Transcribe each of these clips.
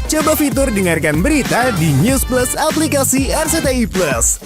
Coba fitur dengarkan berita di News Plus aplikasi RCTI Plus.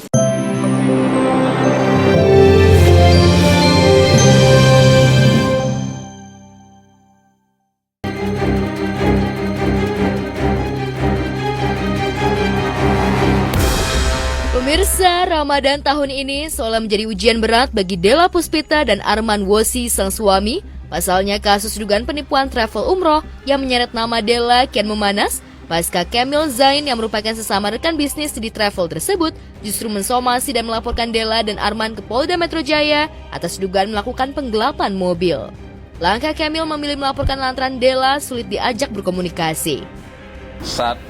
Pemirsa, Ramadan tahun ini seolah menjadi ujian berat bagi Della Puspita dan Arman Wosi sang suami. Pasalnya kasus dugaan penipuan travel umroh yang menyeret nama Della kian memanas pasca Kamil Zain yang merupakan sesama rekan bisnis di travel tersebut justru mensomasi dan melaporkan Della dan Arman ke Polda Metro Jaya atas dugaan melakukan penggelapan mobil. Langkah Kamil memilih melaporkan lantaran Della sulit diajak berkomunikasi. 1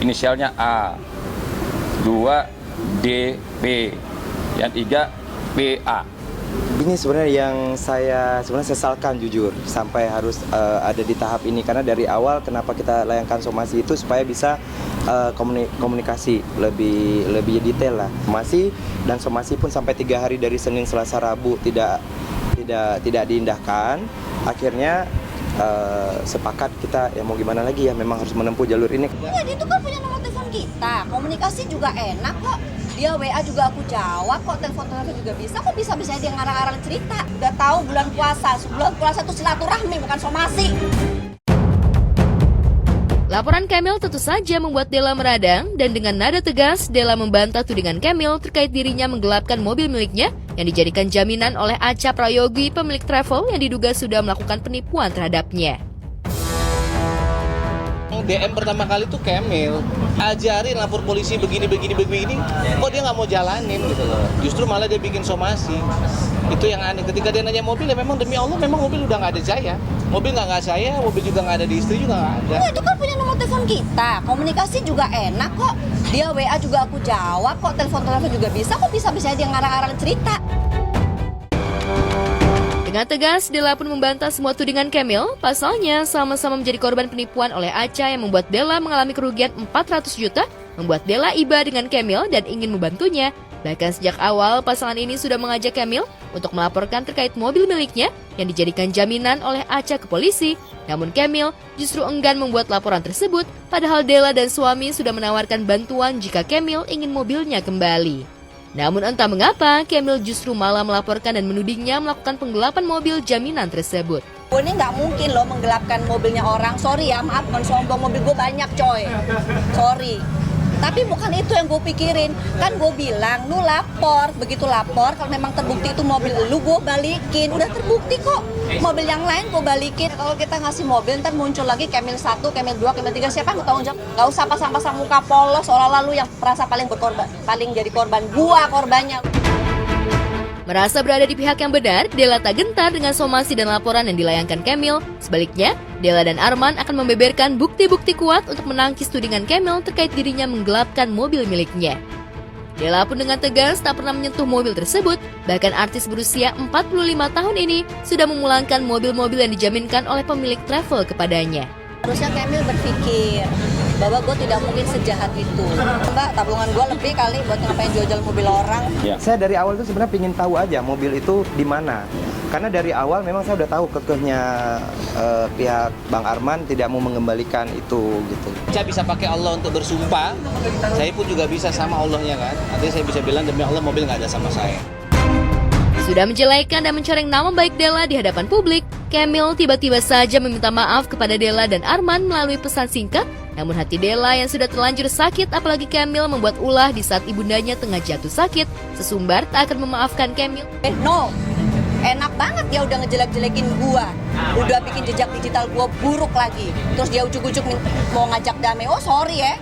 inisialnya A, 2 DP, yang 3 PA. Ini sebenarnya yang saya sesalkan jujur sampai harus ada di tahap ini, karena dari awal kenapa kita layangkan somasi itu supaya bisa komunikasi lebih detail lah. Somasi pun sampai 3 hari dari Senin, Selasa, Rabu tidak diindahkan. Akhirnya sepakat kita ya mau gimana lagi ya, memang harus menempuh jalur ini. Ya, dia tuh kan punya nomor telepon kita, komunikasi juga enak kok. Dia WA juga aku jawab kok, telepon juga bisa. Kok bisa-bisa dia ngarang-ngarang cerita? Udah tahu bulan puasa itu silaturahmi bukan somasi. Laporan Kamil tentu saja membuat Della meradang dan dengan nada tegas Della membantah tudingan Kamil terkait dirinya menggelapkan mobil miliknya yang dijadikan jaminan oleh Acha Prayogi, pemilik travel yang diduga sudah melakukan penipuan terhadapnya. DM pertama kali tuh Kamil, ajarin lapor polisi begini, kok dia nggak mau jalanin gitu loh. Justru malah dia bikin somasi. Itu yang aneh. Ketika dia nanya mobil, ya memang demi Allah memang mobil udah nggak ada saya. Mobil nggak saya, mobil juga nggak ada di istri juga nggak ada. Ya, itu kan punya nomor telepon kita, komunikasi juga enak kok. Dia WA juga aku jawab kok, telepon juga bisa. Kok bisa-bisa dia ngarang-ngarang cerita? Dengan tegas, Della pun membantah semua tudingan Kamil. Pasalnya, sama-sama menjadi korban penipuan oleh Acha yang membuat Della mengalami kerugian 400 juta, membuat Della iba dengan Kamil dan ingin membantunya. Bahkan sejak awal, pasangan ini sudah mengajak Kamil untuk melaporkan terkait mobil miliknya yang dijadikan jaminan oleh Acha ke polisi. Namun Kamil justru enggan membuat laporan tersebut, padahal Della dan suami sudah menawarkan bantuan jika Kamil ingin mobilnya kembali. Namun entah mengapa, Kamil justru malah melaporkan dan menudingnya melakukan penggelapan mobil jaminan tersebut. Ini nggak mungkin loh menggelapkan mobilnya orang. Sorry ya, maaf, bukan sombong, mobil gue banyak coy. Sorry. Tapi bukan itu yang gue pikirin. Kan gue bilang, lu lapor. Begitu lapor, kalau memang terbukti itu mobil lu, gue balikin. Udah terbukti kok. Mobil yang lain gue balikin. Kalau kita ngasih mobil, ntar muncul lagi Kamil 1, Kamil 2, Kamil 3. Siapa yang bertanggung jawab? Gak usah pasang-pasang muka polos, seolah-olah lu yang merasa paling berkorban. Paling jadi korban. Gua korbannya. Merasa berada di pihak yang benar, Della tak gentar dengan somasi dan laporan yang dilayangkan Kamil. Sebaliknya, Della dan Arman akan membeberkan bukti-bukti kuat untuk menangkis tudingan Kamil terkait dirinya menggelapkan mobil miliknya. Della pun dengan tegas tak pernah menyentuh mobil tersebut, bahkan artis berusia 45 tahun ini sudah memulangkan mobil-mobil yang dijaminkan oleh pemilik travel kepadanya. Harusnya Kamil berpikir bahwa gue tidak mungkin sejahat itu. Mbak, tabungan gue lebih kali buat ngapain jual mobil orang. Ya. Saya dari awal tuh sebenarnya ingin tahu aja mobil itu di mana. Karena dari awal memang saya udah tahu kekehnya pihak Bang Arman tidak mau mengembalikan itu gitu. Saya bisa pakai Allah untuk bersumpah, saya pun juga bisa sama Allahnya kan. Artinya saya bisa bilang demi Allah mobil nggak ada sama saya. Sudah menjelekan dan mencoreng nama baik Della di hadapan publik, Kamil tiba-tiba saja meminta maaf kepada Della dan Arman melalui pesan singkat. Namun hati Della yang sudah terlanjur sakit, apalagi Kamil membuat ulah di saat ibundanya tengah jatuh sakit, sesumbar tak akan memaafkan Kamil. No, enak banget dia udah ngejelek-jelekin gua, udah bikin jejak digital gua buruk lagi. Terus dia ujuk-ujuk mau ngajak damai. Oh sorry ya,